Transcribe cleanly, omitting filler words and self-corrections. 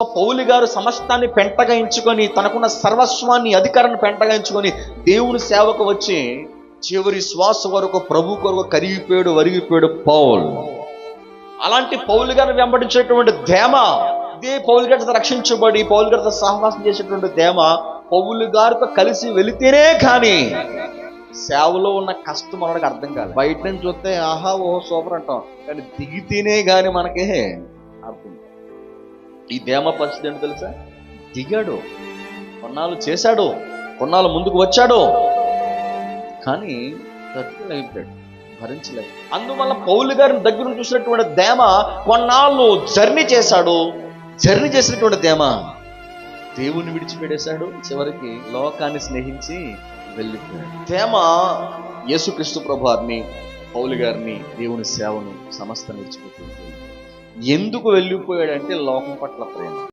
పౌలు గారు సమస్తాన్ని పెంటగా ఎంచుకొని తనకున్న సర్వస్వాన్ని అధికారాన్ని పెంటగా ఎంచుకొని దేవుని సేవకు వచ్చి చివరి శ్వాస వరకు ప్రభు కొరకు కరిగిపోయాడు వరిగిపోయాడు పౌలు. అలాంటి పౌలు గారిని వెంబడించేటువంటి దేమ, ఇదే పౌలు గారితో రక్షించబడి పౌలు గారితో సహవాసం చేసేటువంటి దేమ పౌలు గారితో కలిసి వెళితేనే కానీ సేవలో ఉన్న కష్టం మనకి అర్థం కాదు. బయట నుంచి చూస్తే ఆహా ఓహో సూపర్ అంటాం, కానీ దిగితేనే కానీ మనకే అర్థం. ఈ దేమ పరిస్థితి ఏంటో తెలుసా? దిగాడు, కొన్నాళ్ళు చేశాడు, కొన్నాళ్ళు ముందుకు వచ్చాడు, కానీ అయిపోయాడు, భరించలేదు. అందువల్ల పౌలు గారిని దగ్గర చూసినటువంటి దేమ కొన్నాళ్ళు జర్నీ చేశాడు. జర్నీ చేసినటువంటి దేమ దేవుని విడిచిపెట్టేశాడు, చివరికి లోకాన్ని స్నేహించి వెళ్ళిపోయాడు. దేమ యేసుక్రీస్తు ప్రభువారిని, పౌలు గారిని, దేవుని సేవను సమస్త విడిచిపెట్టింది. ఎందుకు వెళ్ళిపోయాడంటే లోకం పట్ల ప్రేమ.